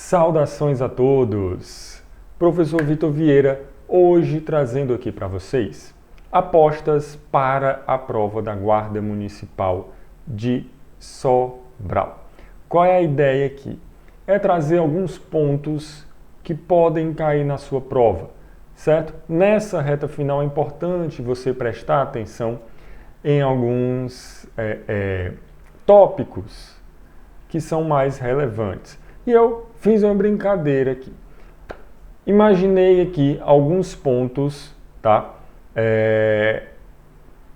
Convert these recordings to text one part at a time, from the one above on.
Saudações a todos! Professor Vitor Vieira, hoje trazendo aqui para vocês apostas para a prova da Guarda Municipal de Sobral. Qual é a ideia aqui? É trazer alguns pontos que podem cair na sua prova, certo? Nessa reta final é importante você prestar atenção em alguns tópicos que são mais relevantes. E eu fiz uma brincadeira aqui. Imaginei aqui alguns pontos, tá?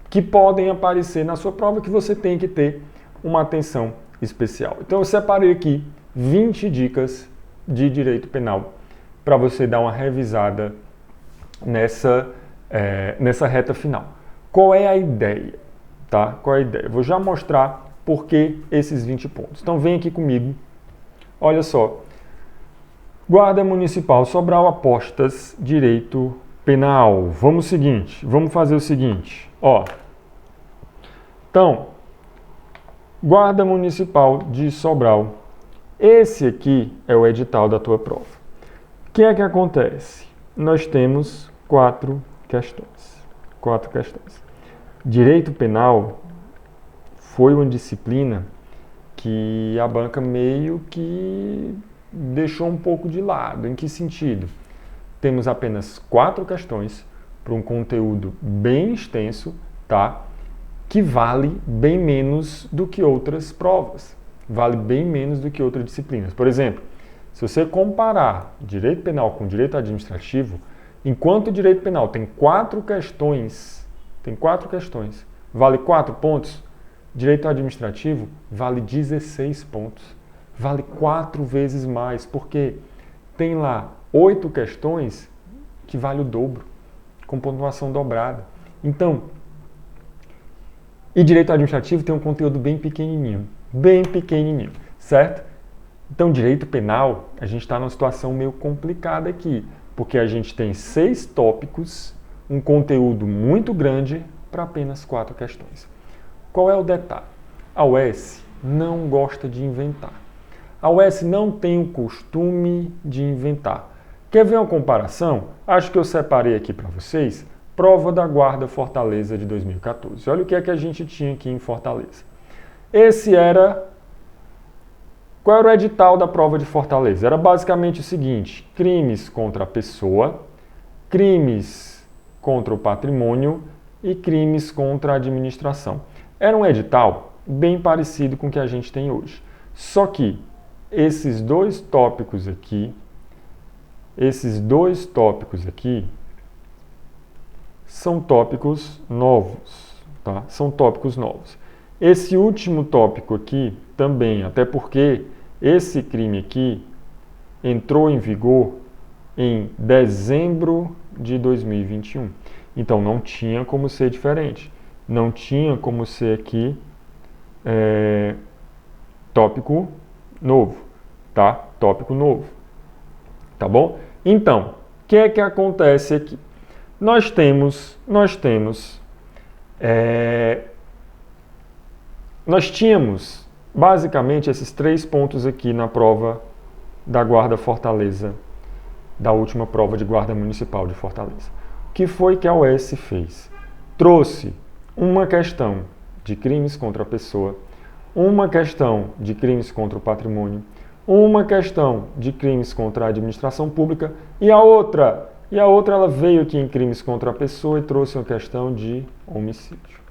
Que podem aparecer na sua prova que você tem que ter uma atenção especial. Então eu separei aqui 20 dicas de direito penal para você dar uma revisada nessa reta final. Qual é a ideia? Tá? Qual é a ideia? Eu vou já mostrar por que esses 20 pontos. Então vem aqui comigo. Olha só, Guarda Municipal Sobral, apostas, direito penal. Vamos fazer o seguinte, ó. Então, Guarda Municipal de Sobral, esse aqui é o edital da tua prova. O que é que acontece? Nós temos quatro questões. Direito penal foi uma disciplina que a banca meio que deixou um pouco de lado. Em que sentido? Temos apenas 4 questões para um conteúdo bem extenso, tá? Que vale bem menos do que outras provas, vale bem menos do que outras disciplinas. Por exemplo, se você comparar direito penal com direito administrativo, enquanto o direito penal tem 4 questões, vale 4 pontos, direito administrativo vale 16 pontos, vale 4 vezes mais, porque tem lá 8 questões que vale o dobro, com pontuação dobrada. Então, e direito administrativo tem um conteúdo bem pequenininho, certo? Então, direito penal, a gente está numa situação meio complicada aqui, porque a gente tem 6 tópicos, um conteúdo muito grande para apenas 4 questões. Qual é o detalhe? A UES não gosta de inventar. A UES não tem o costume de inventar. Quer ver uma comparação? Acho que eu separei aqui para vocês prova da Guarda Fortaleza de 2014. Olha o que é que a gente tinha aqui em Fortaleza. Qual era o edital da prova de Fortaleza? Era basicamente o seguinte: crimes contra a pessoa, crimes contra o patrimônio e crimes contra a administração. Era um edital bem parecido com o que a gente tem hoje. Só que esses dois tópicos aqui são tópicos novos, tá? São tópicos novos. Esse último tópico aqui também, até porque esse crime aqui entrou em vigor em dezembro de 2021. Então não tinha como ser diferente. Não tinha como ser aqui tópico novo, tá? Tópico novo, tá bom? Então, o que é que acontece aqui? Nós tínhamos basicamente esses 3 pontos aqui na prova da Guarda Fortaleza, da última prova de Guarda Municipal de Fortaleza. O que foi que a UES fez? Trouxe uma questão de crimes contra a pessoa, uma questão de crimes contra o patrimônio, uma questão de crimes contra a administração pública e a outra ela veio aqui em crimes contra a pessoa e trouxe uma questão de homicídio.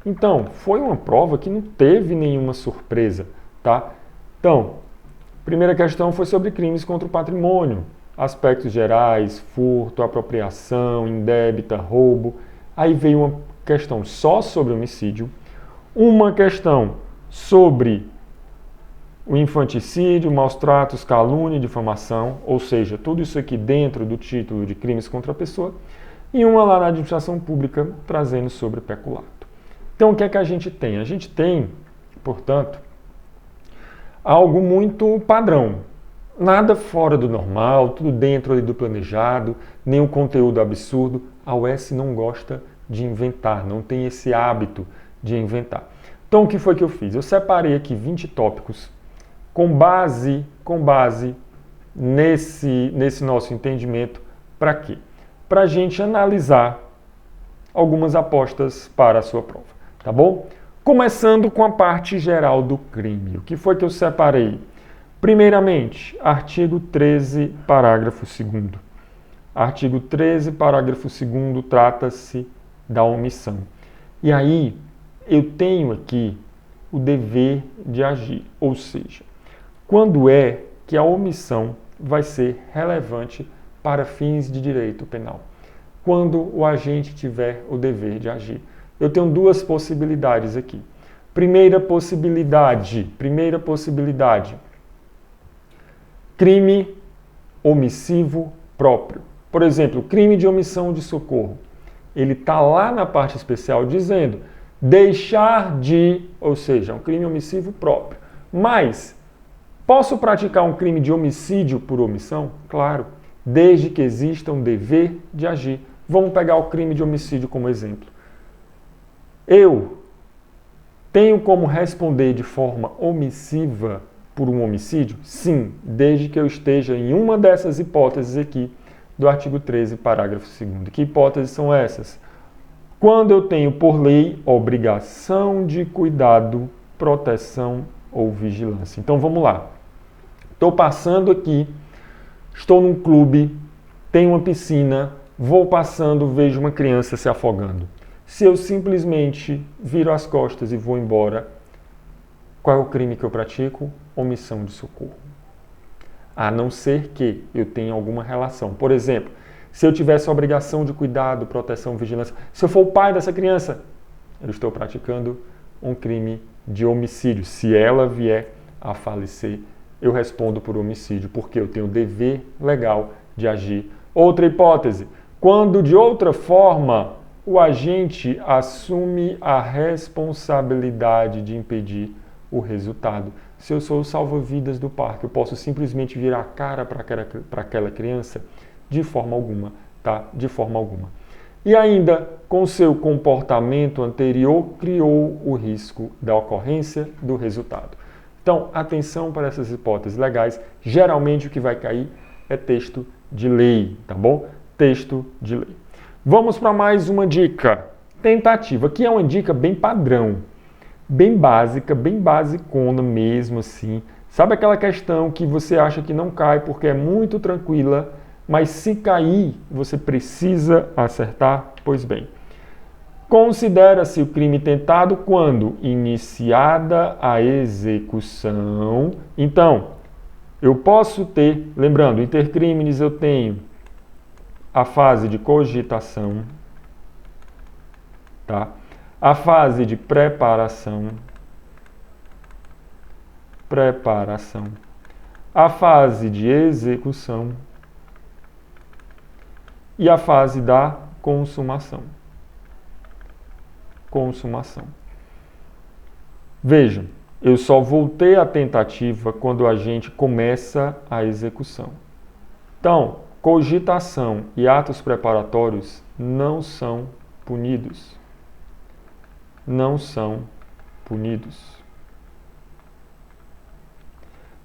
Então, foi uma prova que não teve nenhuma surpresa, tá? Então, primeira questão foi sobre crimes contra o patrimônio, aspectos gerais, furto, apropriação, indébita, roubo. Aí veio uma questão só sobre homicídio, uma questão sobre o infanticídio, maus tratos, calúnia e difamação, ou seja, tudo isso aqui dentro do título de crimes contra a pessoa, e uma lá na administração pública trazendo sobre peculato. Então, o que é que a gente tem? A gente tem, portanto, algo muito padrão. Nada fora do normal, tudo dentro ali do planejado, nenhum conteúdo absurdo. A UES não gosta de inventar, não tem esse hábito de inventar. Então, o que foi que eu fiz? Eu separei aqui 20 tópicos com base nesse nosso entendimento, para quê? Para a gente analisar algumas apostas para a sua prova, tá bom? Começando com a parte geral do crime. O que foi que eu separei? Primeiramente, artigo 13, parágrafo 2º. Artigo 13, parágrafo 2º, trata-se da omissão. E aí, eu tenho aqui o dever de agir, ou seja, quando é que a omissão vai ser relevante para fins de direito penal? Quando o agente tiver o dever de agir. Eu tenho duas possibilidades aqui. Primeira possibilidade, crime omissivo próprio. Por exemplo, crime de omissão de socorro. Ele está lá na parte especial dizendo deixar de, ou seja, um crime omissivo próprio. Mas, posso praticar um crime de homicídio por omissão? Claro, desde que exista um dever de agir. Vamos pegar o crime de homicídio como exemplo. Eu tenho como responder de forma omissiva por um homicídio? Sim, desde que eu esteja em uma dessas hipóteses aqui do artigo 13, parágrafo 2º. Que hipóteses são essas? Quando eu tenho por lei obrigação de cuidado, proteção ou vigilância. Então vamos lá. Estou passando aqui, estou num clube, tem uma piscina, vou passando, vejo uma criança se afogando. Se eu simplesmente viro as costas e vou embora, qual é o crime que eu pratico? Omissão de socorro. A não ser que eu tenha alguma relação. Por exemplo, se eu tivesse a obrigação de cuidado, proteção, vigilância, se eu for o pai dessa criança, eu estou praticando um crime de homicídio. Se ela vier a falecer, eu respondo por homicídio, porque eu tenho o dever legal de agir. Outra hipótese, quando de outra forma o agente assume a responsabilidade de impedir o resultado. Se eu sou o salva-vidas do parque, eu posso simplesmente virar a cara para aquela criança? De forma alguma, tá? De forma alguma. E ainda, com seu comportamento anterior, criou o risco da ocorrência do resultado. Então, atenção para essas hipóteses legais. Geralmente o que vai cair é texto de lei, tá bom? Texto de lei. Vamos para mais uma dica. Tentativa. Aqui é uma dica bem padrão, bem básica, bem basicona mesmo assim. Sabe aquela questão que você acha que não cai porque é muito tranquila, mas se cair, você precisa acertar? Pois bem, considera-se o crime tentado quando iniciada a execução. Então, eu posso ter, lembrando, intercrimes eu tenho a fase de cogitação, tá? A fase de preparação, a fase de execução e a fase da consumação. Vejam, eu só vou ter a tentativa quando a gente começa a execução. Então, cogitação e atos preparatórios não são punidos. Não são punidos.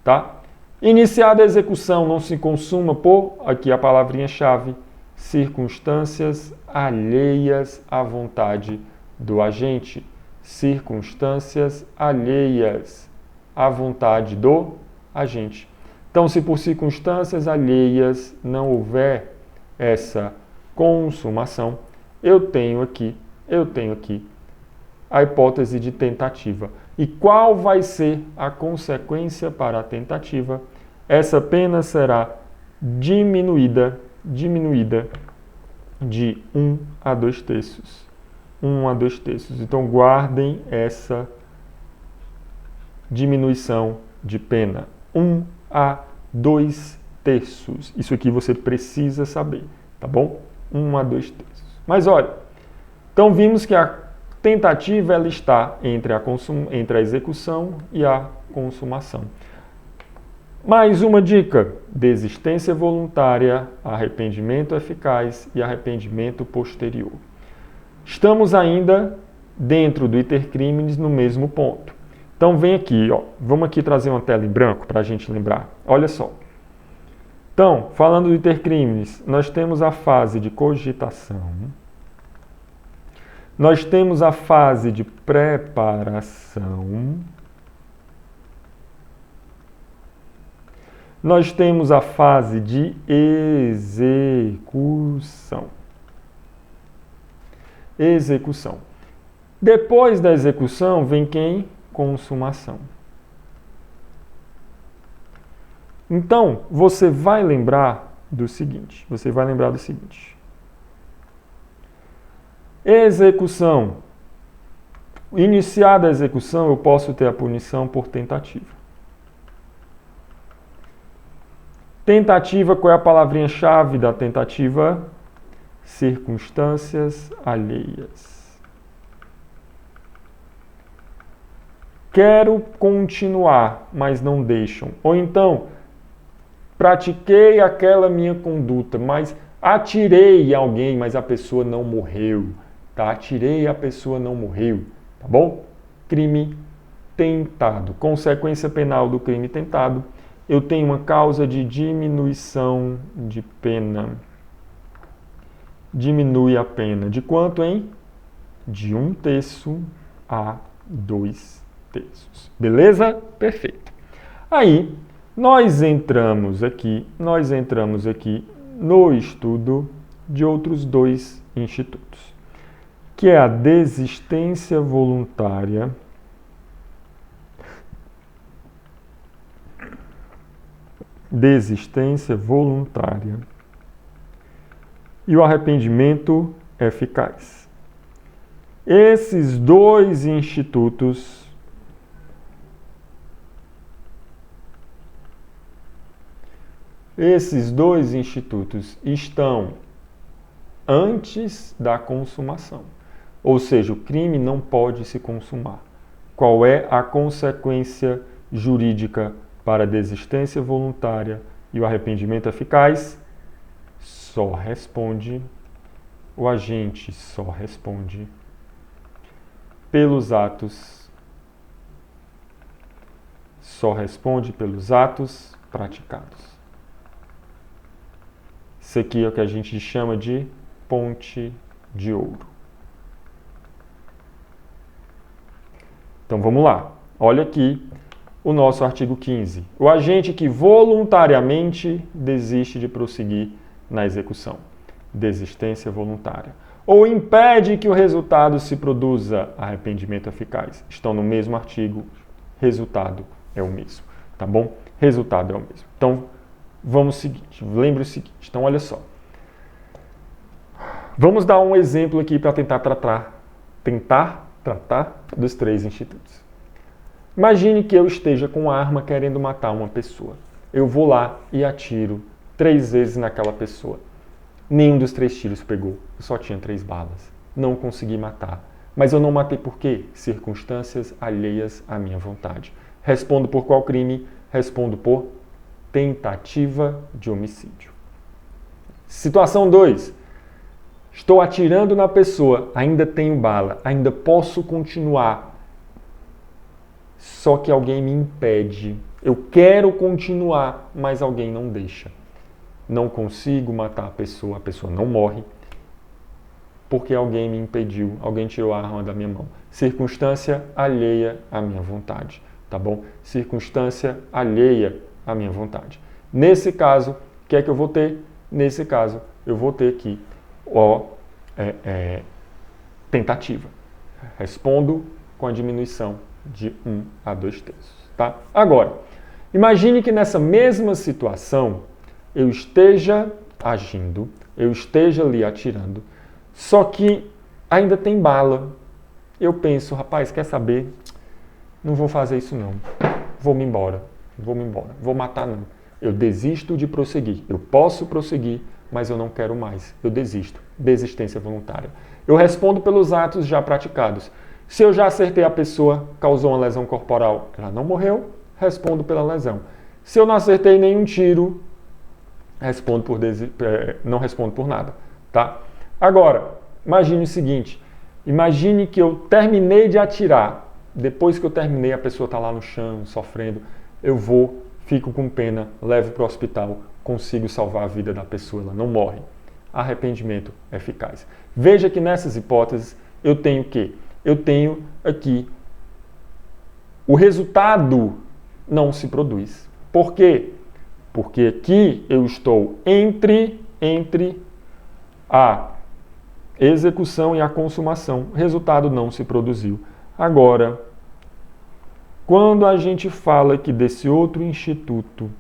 Tá? Iniciada a execução não se consuma por, aqui a palavrinha-chave, circunstâncias alheias à vontade do agente. Circunstâncias alheias à vontade do agente. Então, se por circunstâncias alheias não houver essa consumação, eu tenho aqui a hipótese de tentativa. E qual vai ser a consequência para a tentativa? Essa pena será diminuída de 1 a 2 terços. 1 a 2 terços. Então, guardem essa diminuição de pena. 1 a 2 terços. Isso aqui você precisa saber, tá bom? 1 a 2 terços. Mas olha, então vimos que a tentativa ela está entre a execução e a consumação. Mais uma dica: desistência voluntária, arrependimento eficaz e arrependimento posterior. Estamos ainda dentro do intercrimes no mesmo ponto. Então vem aqui, ó, vamos aqui trazer uma tela em branco para a gente lembrar. Olha só. Então, falando de ter crimes, nós temos a fase de cogitação, nós temos a fase de preparação, nós temos a fase de execução. Execução. Depois da execução vem quem? Consumação. Então, você vai lembrar do seguinte. Execução. Iniciada a execução, eu posso ter a punição por tentativa. Tentativa, qual é a palavrinha-chave da tentativa? Circunstâncias alheias. Quero continuar, mas não deixam. Ou então, pratiquei aquela minha conduta, mas atirei em alguém, mas a pessoa não morreu. Tá? Atirei, a pessoa não morreu. Tá bom? Crime tentado. Consequência penal do crime tentado. Eu tenho uma causa de diminuição de pena. Diminui a pena. De quanto, hein? De 1/3 a 2/3. Beleza? Perfeito. Aí, nós entramos aqui no estudo de outros 2 institutos, que é a desistência voluntária e o arrependimento eficaz. Esses 2 institutos estão antes da consumação. Ou seja, o crime não pode se consumar. Qual é a consequência jurídica para a desistência voluntária e o arrependimento eficaz? O agente só responde pelos atos praticados. Isso aqui é o que a gente chama de ponte de ouro. Então vamos lá. Olha aqui o nosso artigo 15. O agente que voluntariamente desiste de prosseguir na execução. Desistência voluntária. Ou impede que o resultado se produza. Arrependimento eficaz. Estão no mesmo artigo. Resultado é o mesmo. Tá bom? Resultado é o mesmo. Então, vamos seguinte. Lembre o seguinte. Então, olha só. Vamos dar um exemplo aqui para tentar tratar dos 3 institutos. Imagine que eu esteja com uma arma querendo matar uma pessoa. Eu vou lá e atiro 3 vezes naquela pessoa. Nenhum dos 3 tiros pegou. Eu só tinha 3 balas. Não consegui matar. Mas eu não matei por quê? Circunstâncias alheias à minha vontade. Respondo por qual crime? Respondo por tentativa de homicídio. Situação 2. Estou atirando na pessoa, ainda tenho bala, ainda posso continuar. Só que alguém me impede. Eu quero continuar, mas alguém não deixa. Não consigo matar a pessoa não morre, porque alguém me impediu, alguém tirou a arma da minha mão. Circunstância alheia à minha vontade, tá bom? Circunstância alheia à minha vontade. Nesse caso, o que é que eu vou ter? Nesse caso, eu vou ter aqui tentativa. Respondo com a diminuição de 1 a 2/3, tá? Agora, imagine que nessa mesma situação eu esteja agindo, eu esteja ali atirando, só que ainda tem bala. Eu penso, rapaz, quer saber? Não vou fazer isso não. Vou-me embora. Vou matar não. Eu desisto de prosseguir. Eu posso prosseguir, mas eu não quero mais. Eu desisto. Desistência voluntária. Eu respondo pelos atos já praticados. Se eu já acertei a pessoa, causou uma lesão corporal, ela não morreu, respondo pela lesão. Se eu não acertei nenhum tiro, não respondo por nada, tá? Agora, imagine o seguinte, imagine que eu terminei de atirar, depois que eu terminei a pessoa está lá no chão, sofrendo, eu fico com pena, levo para o hospital, consigo salvar a vida da pessoa, ela não morre. Arrependimento eficaz. Veja que nessas hipóteses eu tenho o quê? Eu tenho aqui o resultado não se produz. Por quê? Porque aqui eu estou entre a execução e a consumação. O resultado não se produziu. Agora, quando a gente fala aqui desse outro instituto,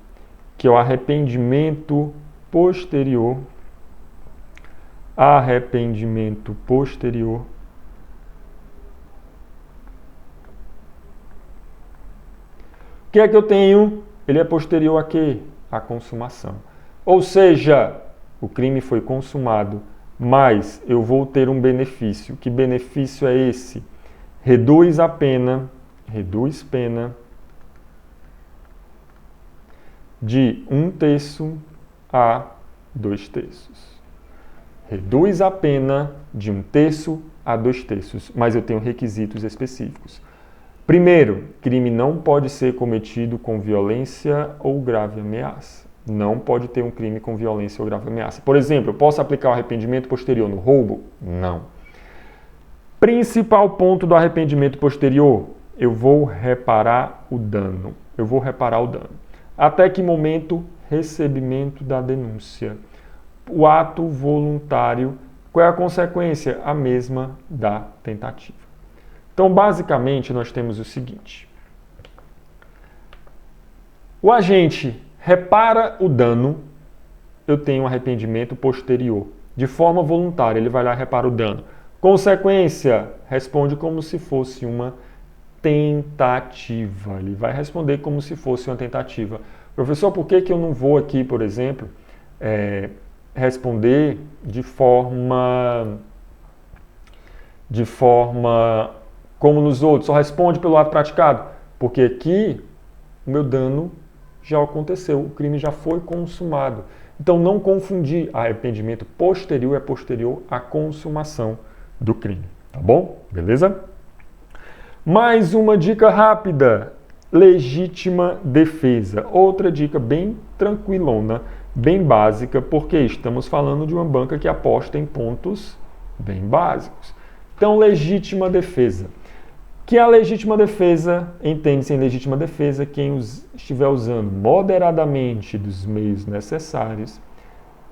que é o arrependimento posterior, o que é que eu tenho? Ele é posterior a quê? A consumação. Ou seja, o crime foi consumado, mas eu vou ter um benefício. Que benefício é esse? Reduz pena de 1/3 a 2/3. Reduz a pena de 1/3 a 2/3, mas eu tenho requisitos específicos. Primeiro, crime não pode ser cometido com violência ou grave ameaça. Não pode ter um crime com violência ou grave ameaça. Por exemplo, eu posso aplicar o arrependimento posterior no roubo? Não. Principal ponto do arrependimento posterior, eu vou reparar o dano. Até que momento? Recebimento da denúncia. O ato voluntário, qual é a consequência? A mesma da tentativa. Então, basicamente, nós temos o seguinte. O agente repara o dano, eu tenho um arrependimento posterior. De forma voluntária, ele vai lá e repara o dano. Consequência, responde como se fosse uma tentativa. Ele vai responder como se fosse uma tentativa. Professor, por que eu não vou aqui, por exemplo, responder de forma como nos outros? Só responde pelo ato praticado. Porque aqui o meu dano já aconteceu, o crime já foi consumado. Então não confundir, arrependimento posterior é posterior à consumação do crime. Tá bom? Beleza? Mais uma dica rápida. Legítima defesa. Outra dica bem tranquilona, bem básica, porque estamos falando de uma banca que aposta em pontos bem básicos. Então, legítima defesa. Que a legítima defesa, entende-se em legítima defesa quem estiver usando moderadamente dos meios necessários,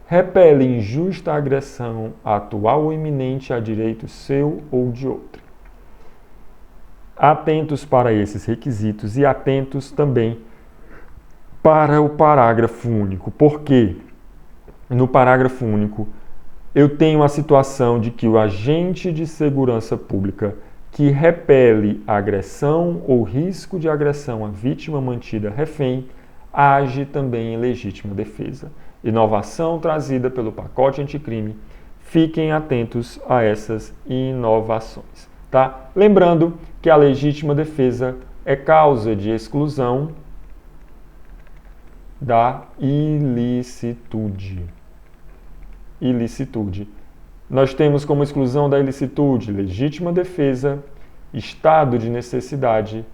repele injusta agressão atual ou iminente a direito seu ou de outro. Atentos para esses requisitos e atentos também para o parágrafo único. Por quê? No parágrafo único, eu tenho a situação de que o agente de segurança pública que repele agressão ou risco de agressão à vítima mantida refém, age também em legítima defesa. Inovação trazida pelo pacote anticrime. Fiquem atentos a essas inovações. Tá? Lembrando que a legítima defesa é causa de exclusão da ilicitude. Nós temos como exclusão da ilicitude legítima defesa, estado de necessidade,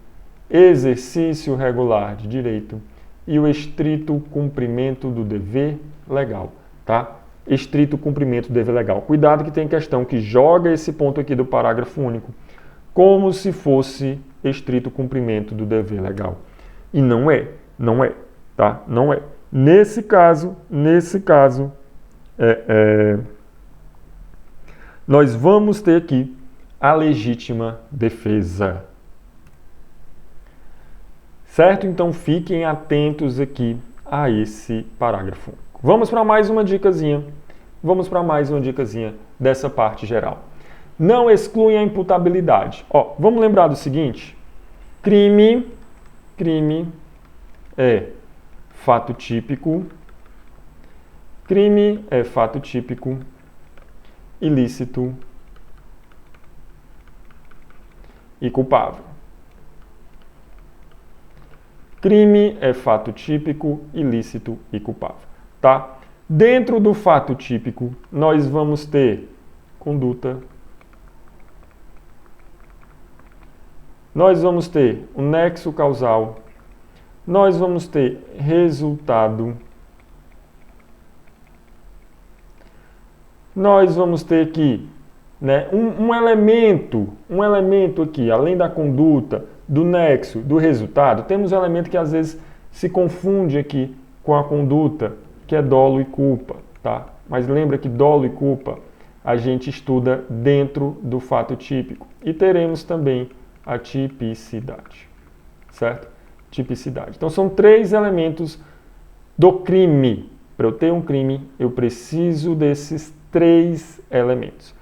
exercício regular de direito e o estrito cumprimento do dever legal, tá? Estrito cumprimento do dever legal. Cuidado que tem questão que joga esse ponto aqui do parágrafo único como se fosse estrito cumprimento do dever legal. E não é, tá? Não é. Nesse caso, nós vamos ter aqui a legítima defesa. Certo? Então fiquem atentos aqui a esse parágrafo. Vamos para mais uma dicasinha. Dessa parte geral. Não exclui a imputabilidade. Vamos lembrar do seguinte. Crime é fato típico. Ilícito e culpável. Crime é fato típico, ilícito e culpável, tá? Dentro do fato típico, nós vamos ter conduta, nós vamos ter o nexo causal, nós vamos ter resultado nós vamos ter aqui, né, um elemento aqui, além da conduta, do nexo, do resultado, temos um elemento que às vezes se confunde aqui com a conduta, que é dolo e culpa, tá? Mas lembra que dolo e culpa a gente estuda dentro do fato típico. E teremos também a tipicidade, certo? Tipicidade. Então são 3 elementos do crime. Para eu ter um crime, eu preciso desses 3 elementos.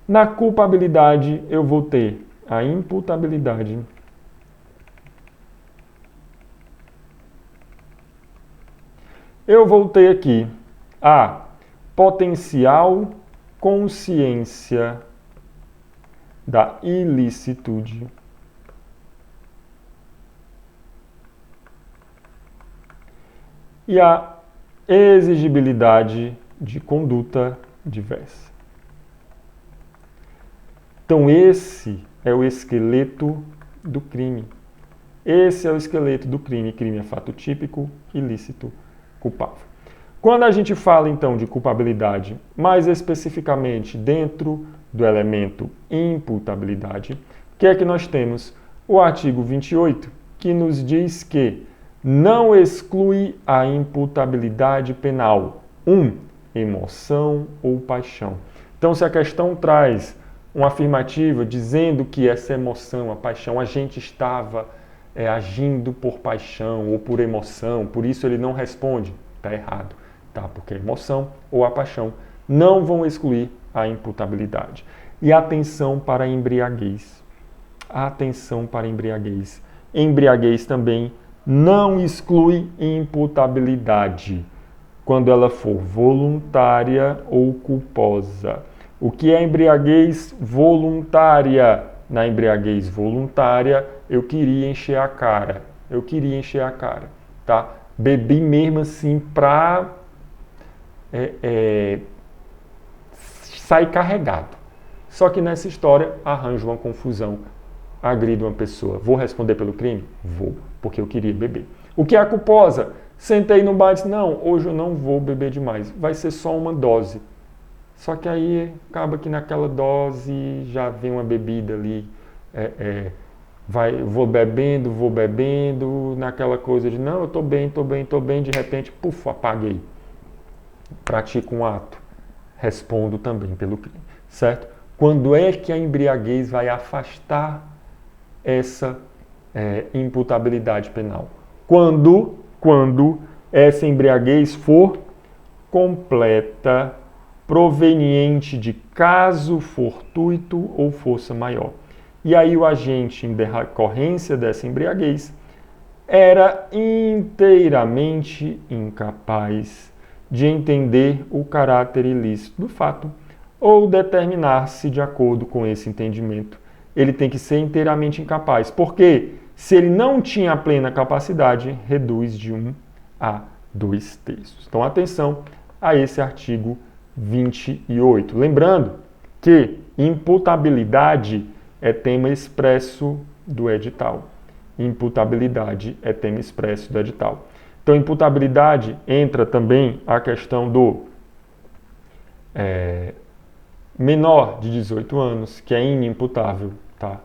Na culpabilidade, eu vou ter a imputabilidade, eu vou ter aqui a potencial consciência da ilicitude e a exigibilidade de conduta diversa. Então esse é o esqueleto do crime. Esse é o esqueleto do crime. Crime é fato típico, ilícito, culpável. Quando a gente fala então de culpabilidade, mais especificamente dentro do elemento imputabilidade, o que é que nós temos? O artigo 28, que nos diz que não exclui a imputabilidade penal. Emoção ou paixão. Então, se a questão traz uma afirmativa dizendo que essa emoção, a paixão, a gente estava agindo por paixão ou por emoção, por isso ele não responde, está errado, tá? Porque a emoção ou a paixão não vão excluir a imputabilidade. E atenção para a embriaguez. Atenção para a embriaguez. Embriaguez também não exclui imputabilidade quando ela for voluntária ou culposa. O que é embriaguez voluntária? Na embriaguez voluntária, eu queria encher a cara. Tá? Bebi mesmo assim pra sair carregado. Só que nessa história, arranjo uma confusão, agrido uma pessoa. Vou responder pelo crime? Vou, porque eu queria beber. O que é a culposa? Sentei no bar e disse, não, hoje eu não vou beber demais. Vai ser só uma dose. Só que aí acaba que naquela dose já vem uma bebida ali, vou bebendo, naquela coisa de não, eu tô bem, de repente, puf, apaguei. Pratico um ato, respondo também pelo crime, certo? Quando é que a embriaguez vai afastar essa imputabilidade penal? Quando essa embriaguez for completa, proveniente de caso fortuito ou força maior. E aí o agente, em decorrência dessa embriaguez, era inteiramente incapaz de entender o caráter ilícito do fato ou determinar-se de acordo com esse entendimento. Ele tem que ser inteiramente incapaz, porque se ele não tinha a plena capacidade, reduz de 1 a 2/3. Então atenção a esse artigo 28. Lembrando que imputabilidade é tema expresso do edital. Imputabilidade é tema expresso do edital. Então, imputabilidade entra também a questão do menor de 18 anos, que é inimputável, tá?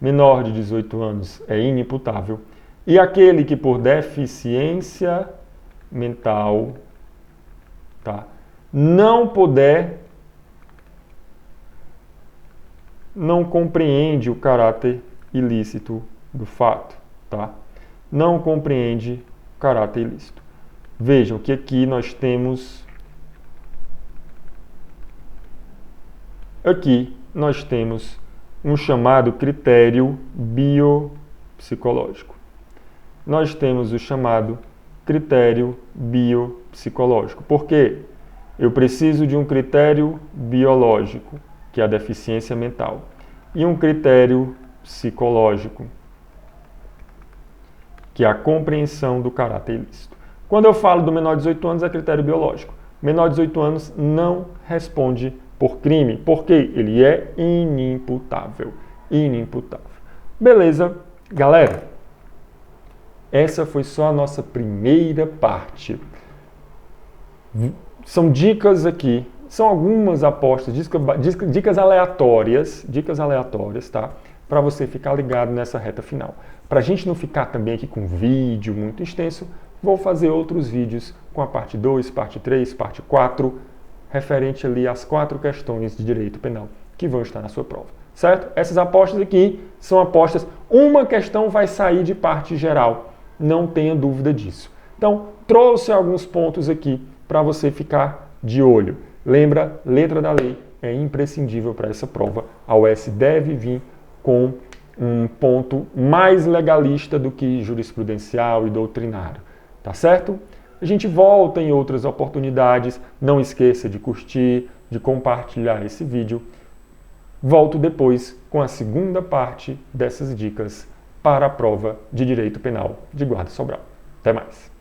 Menor de 18 anos é inimputável. E aquele que por deficiência mental, tá, não compreende o caráter ilícito do fato, tá? Não compreende o caráter ilícito. Vejam que aqui nós temos um chamado critério biopsicológico. Nós temos o chamado critério biopsicológico. Por quê? Eu preciso de um critério biológico, que é a deficiência mental, e um critério psicológico, que é a compreensão do caráter ilícito. Quando eu falo do menor de 18 anos, é critério biológico. Menor de 18 anos não responde por crime, porque ele é inimputável. Inimputável. Beleza, galera? Essa foi só a nossa primeira parte. São dicas aqui são algumas apostas, dicas aleatórias, tá? Para você ficar ligado nessa reta final. Para a gente não ficar também aqui com vídeo muito extenso, vou fazer outros vídeos com a parte 2, parte 3, parte 4, referente ali às 4 questões de direito penal que vão estar na sua prova, certo? Essas apostas aqui são apostas, uma questão vai sair de parte geral, não tenha dúvida disso. Então, trouxe alguns pontos aqui para você ficar de olho. Lembra, letra da lei é imprescindível para essa prova. A UES deve vir com um ponto mais legalista do que jurisprudencial e doutrinário, tá certo? A gente volta em outras oportunidades. Não esqueça de curtir, de compartilhar esse vídeo. Volto depois com a segunda parte dessas dicas para a prova de Direito Penal de Guarda Sobral. Até mais!